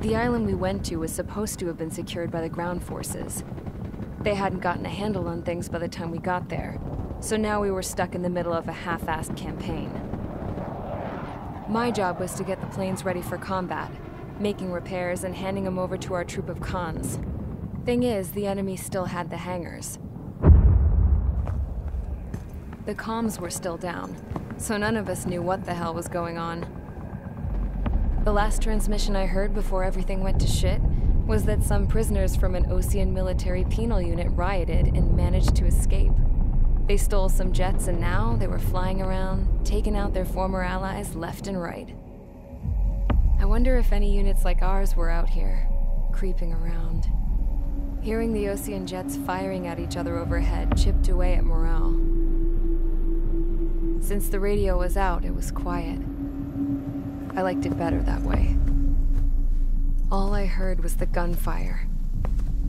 The island we went to was supposed to have been secured by the ground forces. They hadn't gotten a handle on things by the time we got there, so now we were stuck in the middle of a half-assed campaign. My job was to get the planes ready for combat, making repairs and handing them over to our troop of cons. Thing is, the enemy still had the hangars. The comms were still down, so none of us knew what the hell was going on. The last transmission I heard before everything went to shit was that some prisoners from an Osean military penal unit rioted and managed to escape. They stole some jets and now they were flying around, taking out their former allies left and right. I wonder if any units like ours were out here, creeping around. Hearing the Osean jets firing at each other overhead chipped away at morale. Since the radio was out, it was quiet. I liked it better that way. All I heard was the gunfire.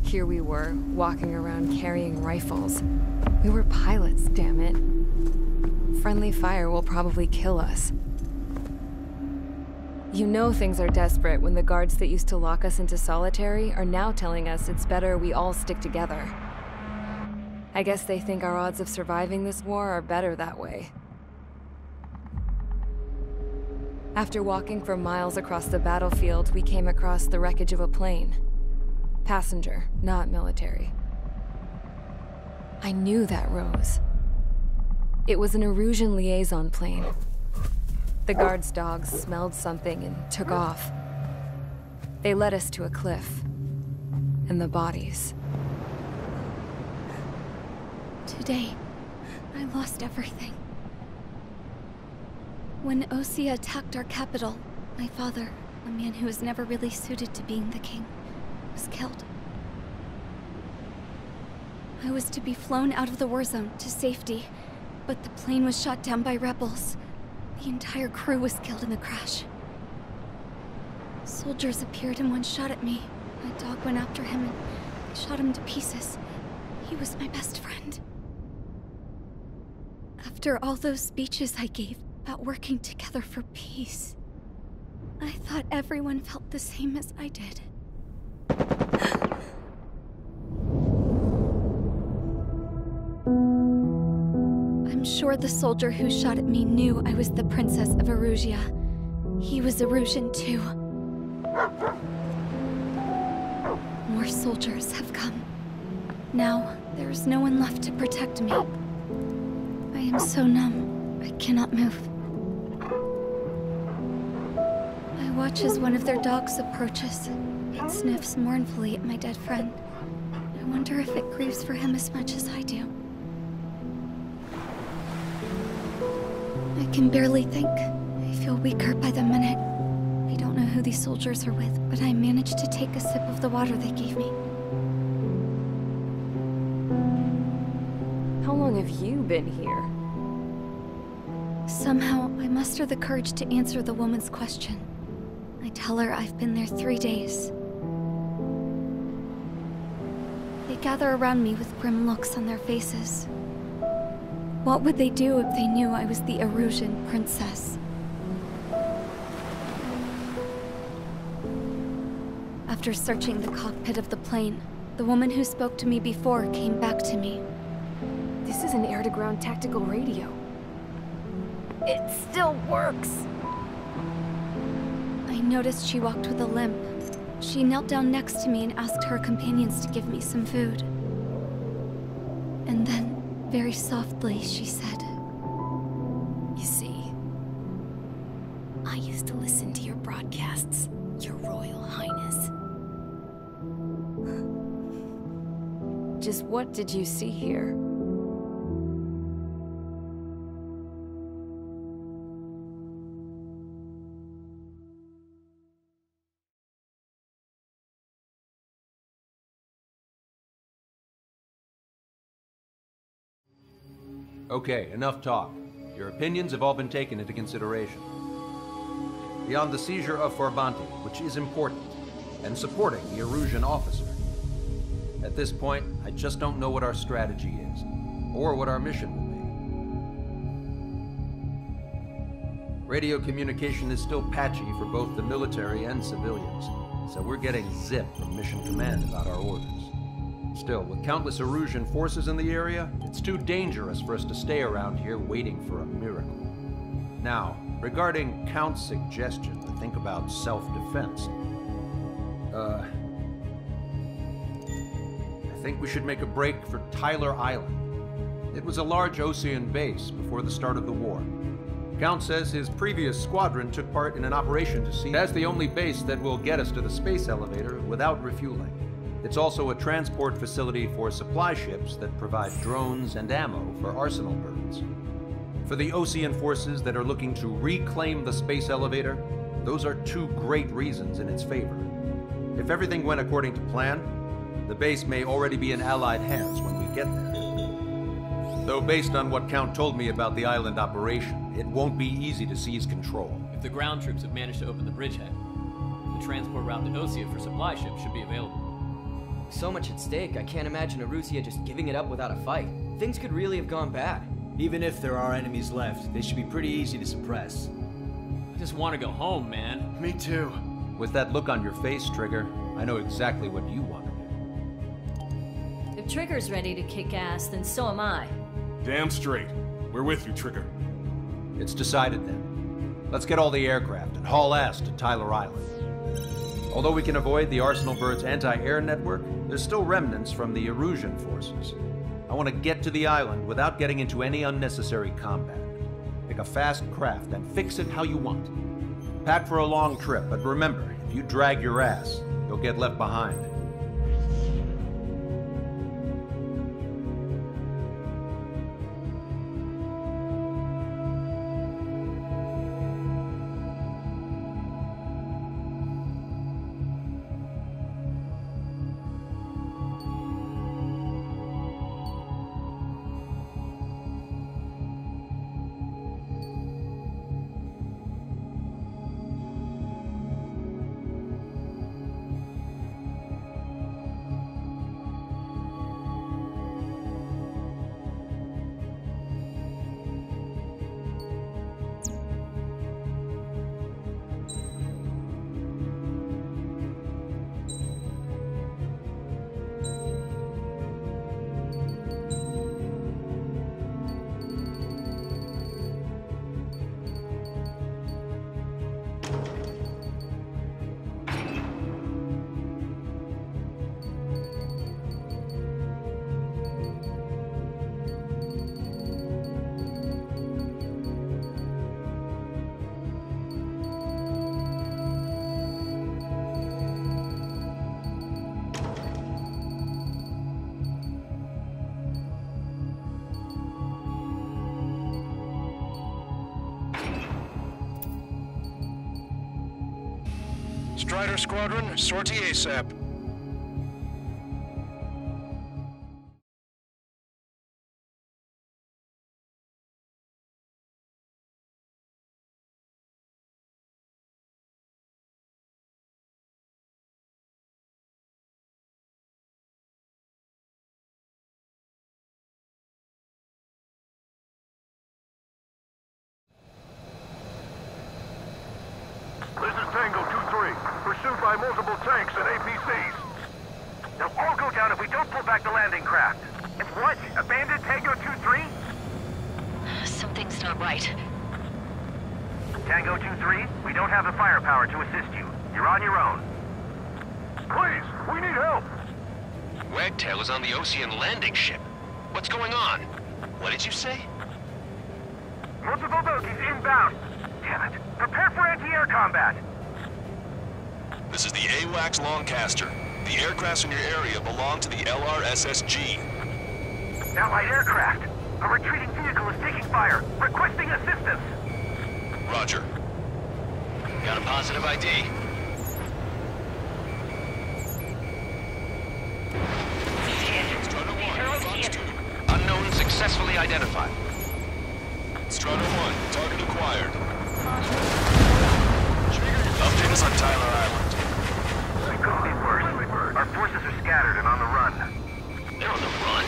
Here we were, walking around carrying rifles. We were pilots, damn it. Friendly fire will probably kill us. You know things are desperate when the guards that used to lock us into solitary are now telling us it's better we all stick together. I guess they think our odds of surviving this war are better that way. After walking for miles across the battlefield, we came across the wreckage of a plane. Passenger, not military. I knew that rose. It was an Erusian liaison plane. The guard's dogs smelled something and took off. They led us to a cliff. And the bodies. Today, I lost everything. When Osea attacked our capital, my father, a man who was never really suited to being the king, was killed. I was to be flown out of the war zone to safety, but the plane was shot down by rebels. The entire crew was killed in the crash. Soldiers appeared and one shot at me. My dog went after him and shot him to pieces. He was my best friend. After all those speeches I gave about working together for peace, I thought everyone felt the same as I did. I'm sure the soldier who shot at me knew I was the Princess of Erusia. He was Erusian too. More soldiers have come. Now, there is no one left to protect me. I am so numb, I cannot move. I watch as one of their dogs approaches. It sniffs mournfully at my dead friend. I wonder if it grieves for him as much as I do. I can barely think. I feel weaker by the minute. I don't know who these soldiers are with, but I managed to take a sip of the water they gave me. How long have you been here? Somehow, I muster the courage to answer the woman's question. I tell her I've been there 3 days. They gather around me with grim looks on their faces. What would they do if they knew I was the Erusian princess? After searching the cockpit of the plane, the woman who spoke to me before came back to me. This is an air-to-ground tactical radio. It still works! I noticed she walked with a limp. She knelt down next to me and asked her companions to give me some food. And then, very softly, she said, You see, I used to listen to your broadcasts, Your Royal Highness. Just what did you see here? Okay, enough talk. Your opinions have all been taken into consideration. Beyond the seizure of Forbanti, which is important, and supporting the Erusian officer, at this point, I just don't know what our strategy is, or what our mission will be. Radio communication is still patchy for both the military and civilians. so we're getting zip from Mission Command about our orders. Still, with countless Erusian forces in the area, it's too dangerous for us to stay around here waiting for a miracle. Now, regarding Count's suggestion to think about self-defense, I think we should make a break for Tyler Island. It was a large Osean base before the start of the war. Count says his previous squadron took part in an operation to see. That's the only base that will get us to the space elevator without refueling. It's also a transport facility for supply ships that provide drones and ammo for arsenal birds. For the Osean forces that are looking to reclaim the space elevator, those are two great reasons in its favor. If everything went according to plan, the base may already be in Allied hands when we get there. Though based on what Count told me about the island operation, it won't be easy to seize control. If the ground troops have managed to open the bridgehead, the transport route to Osea for supply ships should be available. So much at stake, I can't imagine Erusia just giving it up without a fight. Things could really have gone bad. Even if there are enemies left, they should be pretty easy to suppress. I just want to go home, man. Me too. With that look on your face, Trigger, I know exactly what you want to do. If Trigger's ready to kick ass, then so am I. Damn straight. We're with you, Trigger. It's decided then. Let's get all the aircraft and haul ass to Tyler Island. Although we can avoid the Arsenal Bird's anti-air network, there's still remnants from the Erusian forces. I want to get to the island without getting into any unnecessary combat. Pick a fast craft and fix it how you want. Pack for a long trip, but remember, if you drag your ass, you'll get left behind. Strider Squadron, sortie ASAP. This is Tango 2-3, pursued by multiple tanks and APCs. They'll all go down if we don't pull back the landing craft. If what? Abandoned Tango 2-3? Something's not right. Tango 2-3, we don't have the firepower to assist you. You're on your own. Please, we need help. Wagtail is on the Osean landing ship. What's going on? What did you say? Multiple bogies inbound. Damn it. Prepare for anti-air combat. This is the AWACS Longcaster. The aircrafts in your area belong to the LRSSG. Allied aircraft. A retreating vehicle is taking fire. Requesting assistance. Roger. Got a positive ID. Strider 1, Unknown successfully identified. Strider 1, target acquired. Update us on Tyler Island. It couldn't be worse. Our forces are scattered and on the run. They're on the run.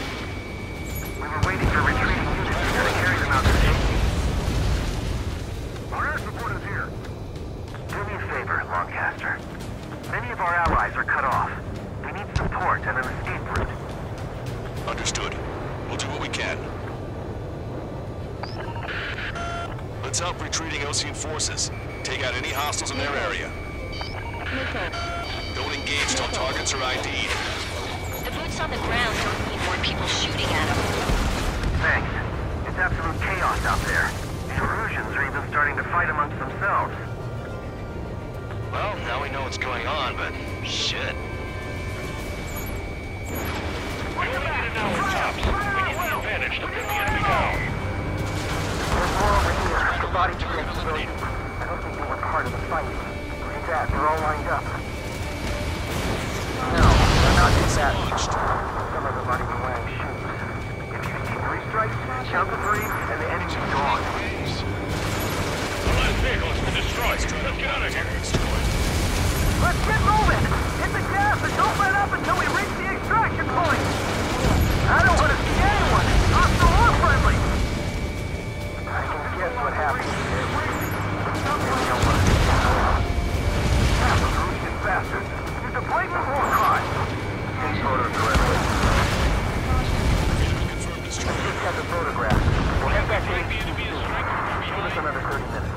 We were waiting for retreating units to carry them out to safety. Our air support is here. Do me a favor, Longcaster. Many of our allies are cut off. We need support and an escape route. Understood. We'll do what we can. Let's help retreating Osean forces. Take out any hostiles in their area. Don't engage till targets are ID'd. The boots on the ground don't need more people shooting at them. Thanks. It's absolute chaos out there. The Erusians are even starting to fight amongst themselves. Well, now we know what's going on, but shit. We only need an hour tops. We need the advantage to pin the enemy down. There's more over here. The body trips really deep. I don't think they were part of the fight. Look at that. They're all lined up. No, they're not disadvantaged. Some of them aren't even wearing shoes. If you see 3 strikes, count to 3, and the enemy's gone. The last vehicle has been destroyed. Let's get out of here. Let's get moving! Hit the gas and don't let up until we reach the extraction point! I don't want to see anyone, hostile or friendly! I can guess what happened here. Half of Erusian bastards. It's a blatant war crime. Take photos correctly. Just got the photograph. We'll head back to A-18F. Give us another 30 minutes.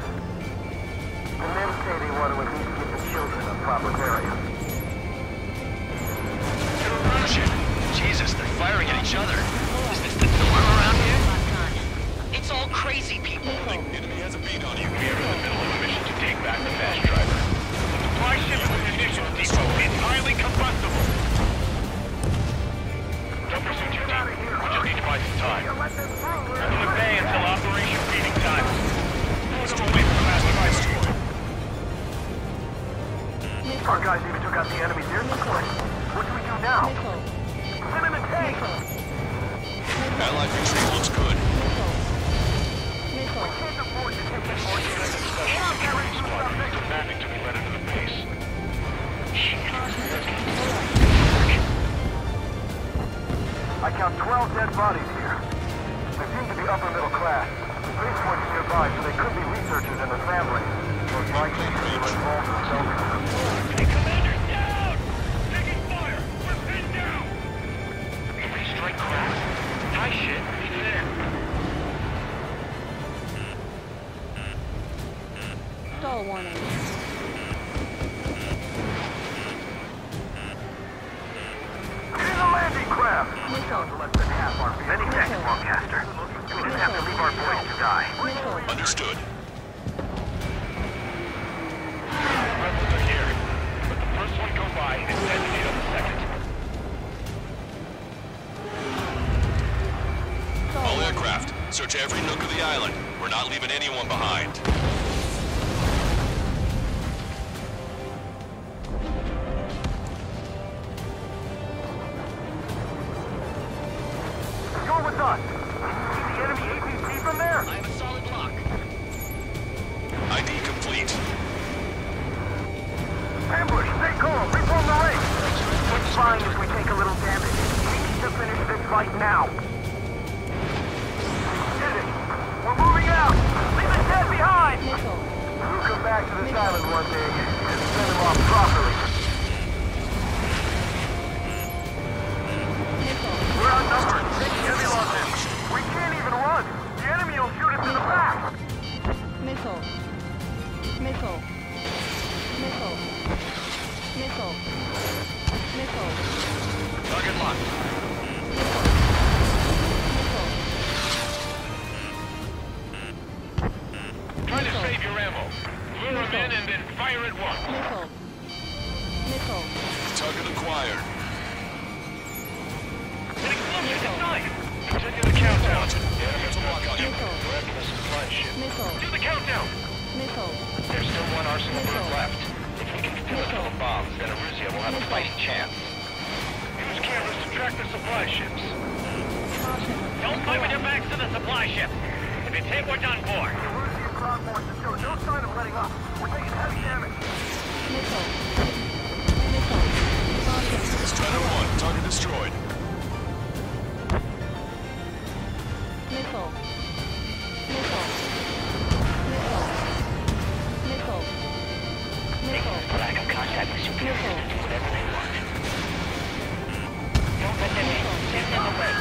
The men say they want to at least give the children a proper burial. Shit. Jesus, they're firing at each other. Is this the norm around here? It's all crazy people. The enemy has a beat on you. We are in the middle of a mission to take back the fast driver. The supply ship and munitions depot is highly combustible. Don't pursue too deep. We just need to buy some time. We're going to pay until Operation Feeding Time. Let's go away from the last device destroyed. Our guys even took out the enemy's air support. What do we do now? Send in a tank! Allied retreat looks good. We can't afford to take any more damage. Demanding to be let into the base. I count 12 dead bodies here. They seem to be upper middle class. The base point's nearby, so they could be researchers and their families. Most likely, they were involved in self-defense. Hey, Commander, down! Taking fire! We're pinned down! Every strike cracks. Tie shit. Leave it in. Stall warning. Here's a landing craft! Less than half our Many thanks, Lancaster. We didn't have to leave our boys to die. Understood. Rebels are here. Let the first one go by and detonate on the second. All aircraft, search every nook of the island. We're not leaving anyone behind. You're with us! See the enemy APC from there? I have a solid lock. ID complete. Ambush, stay calm, reform the ring! It's fine if we take a little damage. We need to finish this fight now. Did it! We're moving out! Leave the dead behind! We'll come back to this island one day and send them off properly. We're outnumbered. Heavy losses. We can't even run. The enemy will shoot us in the back. Missile. Missile. Missile. Missile. Missile. Target locked. Try to save your ammo. Lure them in and then fire at once. Missile. Missile. Target acquired. An explosion inside! Continue the countdown. The enemy has a lock on you. We're after the supply ship. Missile. Do the countdown! Missile. There's still one arsenal Missile. left. If we can fill it full of bombs, then Erusia will have a fighting chance. Use cameras to track the supply ships. Don't play with your backs to the supply ship. If it's hit, we're done for. Erusian ground forces show no sign of letting up. We're taking heavy damage. Missile. Missile. Strider 1, target destroyed. Missile. Missile. Missile. Missile. Missile. Lack of contact. Tactics superiors can do whatever they want. Don't let them in. Send them away.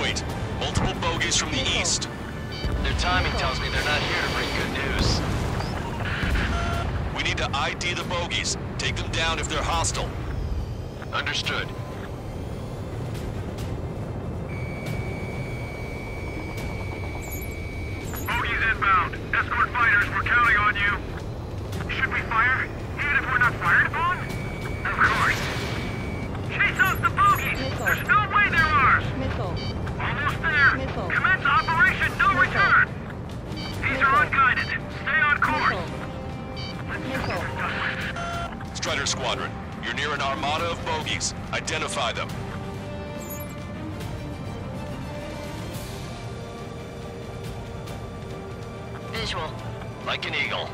Wait, multiple bogies from the east. Their timing tells me they're not here to bring good news. We need to ID the bogies. Take them down if they're hostile. Understood. Bogies inbound. Escort fighters, we're counting on you. Should we fire? Even if we're not fired upon? Of course. Chase out the bogies! There's no way they're ours! Missile. Almost there! Missile. Commence operation, no return! These are unguided. Stay on course! Missile. Strider Squadron, you're near an armada of bogies. Identify them. Visual. Like an eagle.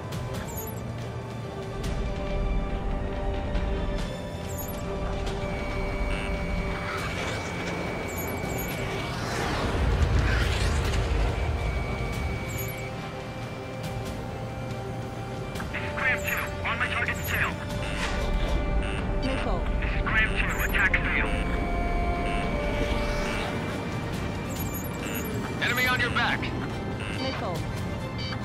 This is Graham 2, on my target's tail. Missile. This is Graham 2, attack failed. Enemy on your back. Missile.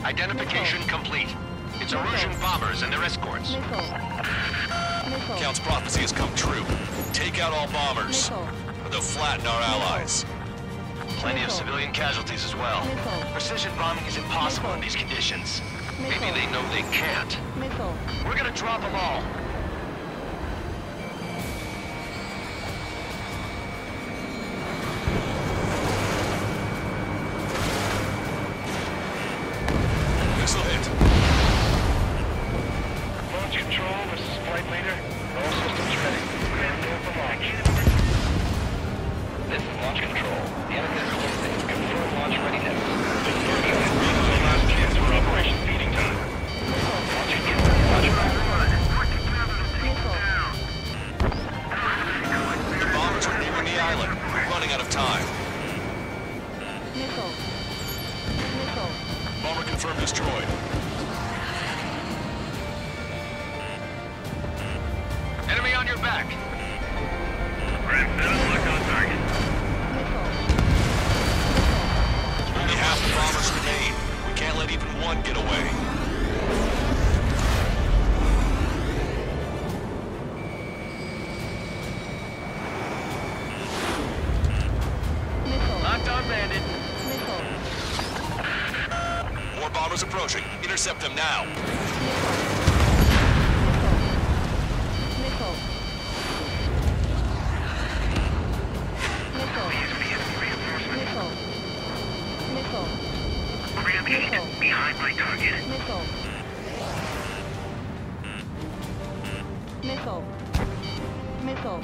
Identification complete. It's Erusian bombers and their escorts. Missile. Missile. Count's prophecy has come true. Take out all bombers. Missile. Or they'll flatten our allies. Plenty of Missile. civilian casualties as well. Missile. Precision bombing is impossible Missile. in these conditions. Missile. Maybe they know they can't. Missile. We're gonna drop them all. Missile hit. Launch control, this is flight leader. All systems ready. Graham 2 for launch. This is launch control. The enemy is closing. Confirm launch readiness. This is Virgin. This is our last chance for Operation Feeding Time. Launch control. Roger. The bombers are nearing the island. We're running out of time. Missile. Missile. Bomber confirmed destroyed. Enemy on your back. Graham 7, locked on target. Missile. Only half the bombers remain. We can't let even one get away. Missile. Locked on bandit. Missile. More bombers approaching. Intercept them now. Missile. Missile. Missile. Missile. Graham 8, behind my target. Missile. Missile. Missile.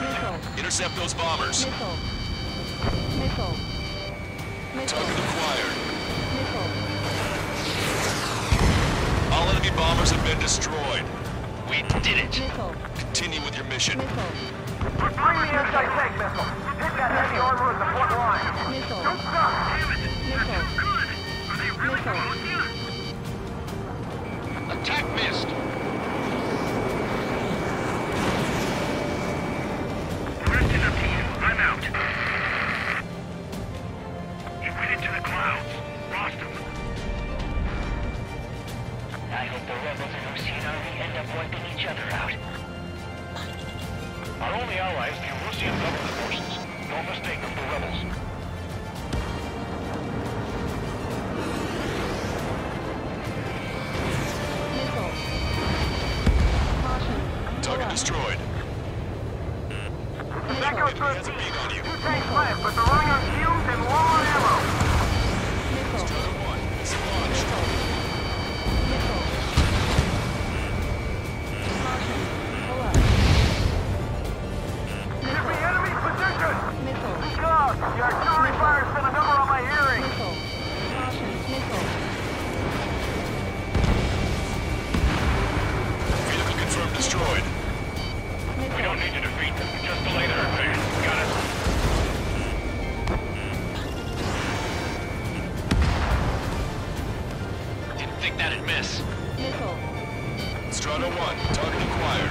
Missile. Intercept those bombers. Missile. Missile. Missile. Target acquired. Missile. All enemy bombers have been destroyed. We did it. Missile. Continue with your mission. Missile. We're bringing the anti-tank missile. Hit that heavy armor at the front line. Missile. Don't stop. Missile. Missile. Attack missed. The rest is up to you. I'm out. He went into the clouds. Lost him. I hope the rebels and Rusian army end up wiping each other out. Our only allies, the Rusian government forces. Don't mistake them for rebels. Missile. Caution. Target destroyed. Echo Enemy has a bead on you. 2 tanks left, but they're running on fumes and low on ammo. Missile. Strider 1 is launched. Missile. Caution. Pull up. Enemy, enemy position! Missile. God, the artillery fire sent a number on my hearing. Missile. Caution. Missile. Vehicle confirmed destroyed. We don't need to defeat them. Just delay their advance. Got it? think that'd miss. Missile. Strata 1, target acquired.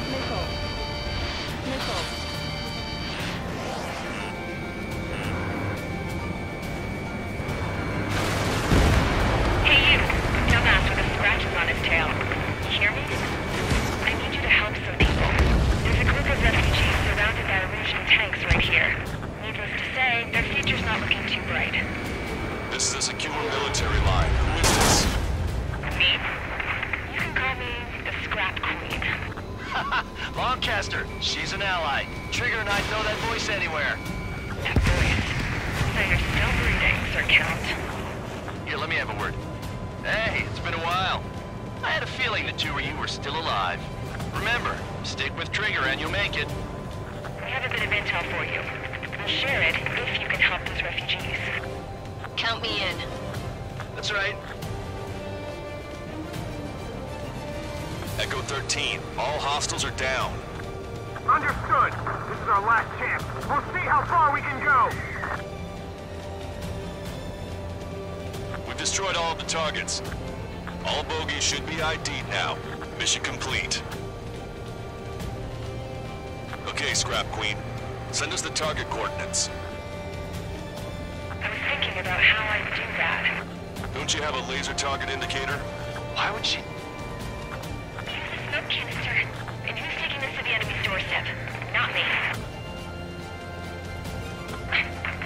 Missile. Missile. Hey you, dumbass with the scratches on his tail. You hear me? I need you to help some people. There's a group of refugees surrounded by Erusian tanks right here. Needless to say, their future's not looking too bright. This is a secure military line. Who is this? Me? You can call me the Scrap Queen. Lancaster, she's an ally. Trigger and I'd know that voice anywhere. That voice. So you're still breathing, Sir Count. Here, let me have a word. Hey, it's been a while. I had a feeling the two of you were still alive. Remember, stick with Trigger and you'll make it. We have a bit of intel for you. We'll share it if you can help those refugees. Count me in. That's right. Echo 13, all hostiles are down. Understood. This is our last chance. We'll see how far we can go. We've destroyed all of the targets. All bogies should be ID'd now. Mission complete. Okay, Scrap Queen. Send us the target coordinates. I was thinking about how I'd do that. Don't you have a laser target indicator? Why would she... Use the smoke canister. And who's taking this to the enemy's doorstep? Not me.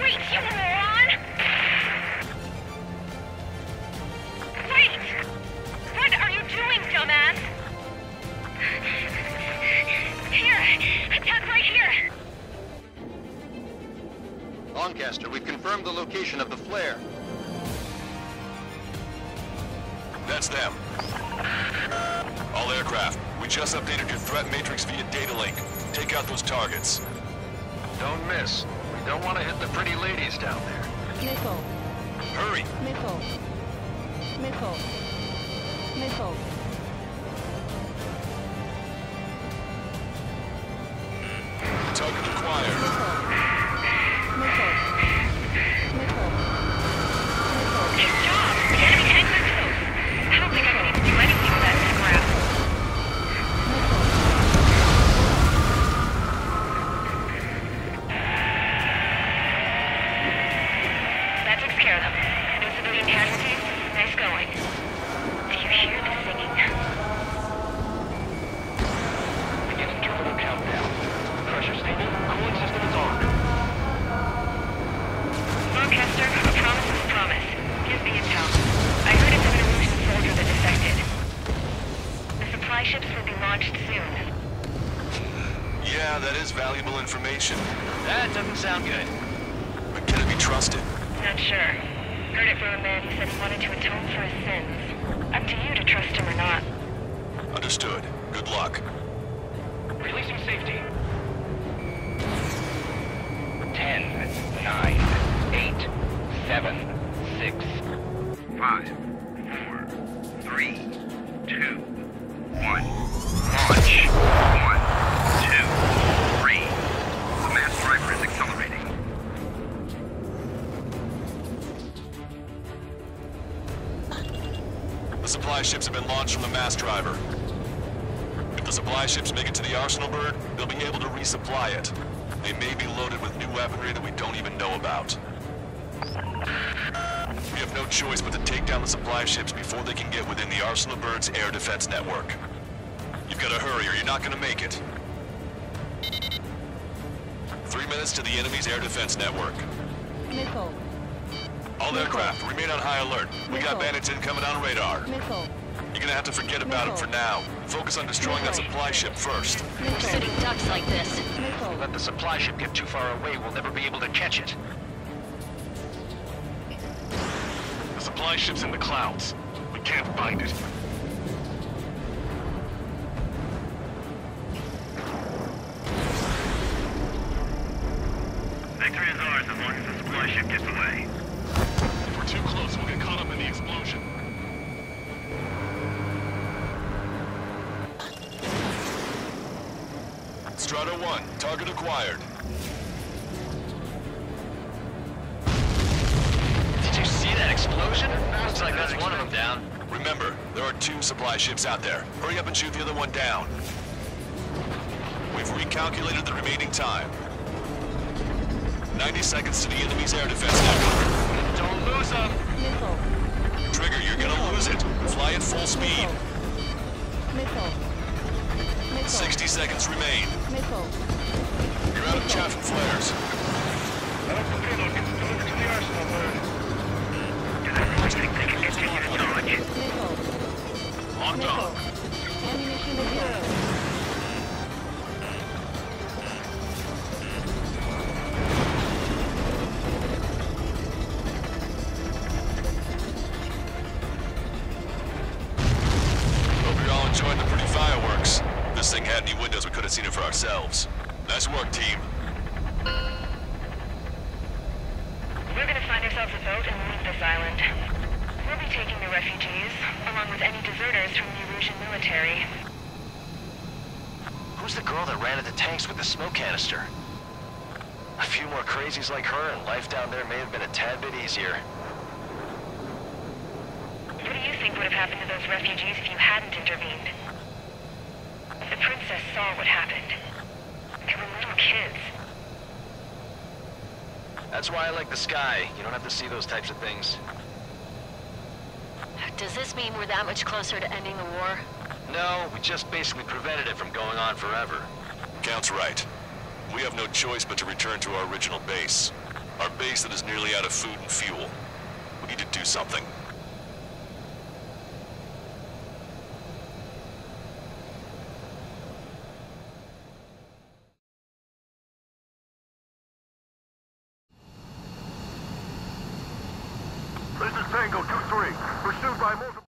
Wait, you moron! Wait! What are you doing, dumbass? Here! Attack right here! Lancaster, we've confirmed the location of the flare. That's them. All aircraft, we just updated your threat matrix via data link. Take out those targets. Don't miss. We don't want to hit the pretty ladies down there. Missile. Hurry! Missile. Missile. Missile. Target acquired. Missile. Missile. Missile. Good job! The enemy tanks are close. I don't think I need to do anything with that scrap. That takes care of them. No civilian casualties. Nice going. Do you hear the singing? Beginning terminal countdown. Pressure stable. Cooling system is on. Lancaster, a promise is a promise. Give me intel. I heard it's of an Erusian soldier that defected. The supply ships will be launched soon. Yeah, that is valuable information. That doesn't sound good. But can it be trusted? Not sure. Heard it from a man who said he wanted to atone for his sins. Up to you to trust him or not. Understood. Good luck. Releasing safety. 10, 9, 8, 7, 6, 5, 4, 3, 2, 1. Launch. 1, 2, 3. The mass driver is accelerating. The supply ships have been launched from the mass driver. If the supply ships make it to the arsenal bird, they'll be able to resupply it. They may be loaded with new weaponry that we don't even know about. We have no choice but to take down the supply ships before they can get within the Arsenal Bird's air defense network. You've got to hurry or you're not going to make it. 3 minutes to the enemy's air defense network. Missile. All aircraft, remain on high alert. We got bandits incoming on radar. Missile. You're gonna have to forget about them for now. Focus on destroying that supply ship first. We're sitting ducks like this. Missile. Let the supply ship get too far away, we'll never be able to catch it. The supply ship's in the clouds. We can't find it. Victory is ours as long as the supply ship gets away. If we're too close, we'll get caught up in the explosion. Strata 1, target acquired. Did you see that explosion? Looks like that's 2 supply ships out there. Hurry up and shoot the other one down. We've recalculated the remaining time. 90 seconds to the enemy's air defense network. Don't lose them. Missile. Trigger, you're gonna lose it. Fly at full speed. Missile. Missile. 60 seconds remain. Missile. You're out of chaff and flares. Alpha Kilo gets delivered to the arsenal bird. Do the force think they can continue to charge? Missile. Locked on. Ammunition to zero. Hope you're all enjoying the pretty fireworks. If this thing had any windows, we could have seen it for ourselves. Nice work, team. We're gonna find ourselves a boat and leave this island. We'll be taking the refugees, along with any deserters from the Erusian military. Who's the girl that ran at the tanks with the smoke canister? A few more crazies like her, and life down there may have been a tad bit easier. What do you think would have happened to those refugees if you hadn't intervened? The princess saw what happened. They were little kids. That's why I like the sky. You don't have to see those types of things. Does this mean we're that much closer to ending the war? No, we just basically prevented it from going on forever. Count's right. We have no choice but to return to our original base. Our base that is nearly out of food and fuel. We need to do something. This is Tango 2-3. Pursued by multiple...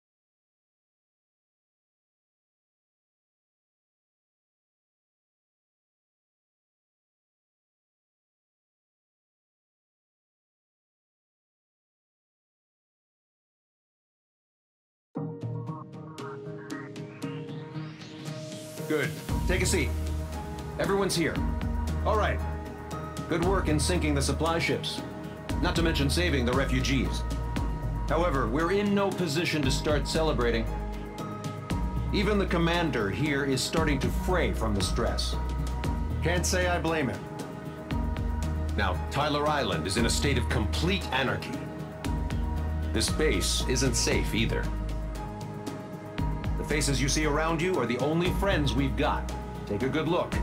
Good. Take a seat. Everyone's here. All right. Good work in sinking the supply ships. Not to mention saving the refugees. However, we're in no position to start celebrating. Even the commander here is starting to fray from the stress. Can't say I blame him. Now, Tyler Island is in a state of complete anarchy. This base isn't safe either. The faces you see around you are the only friends we've got. Take a good look.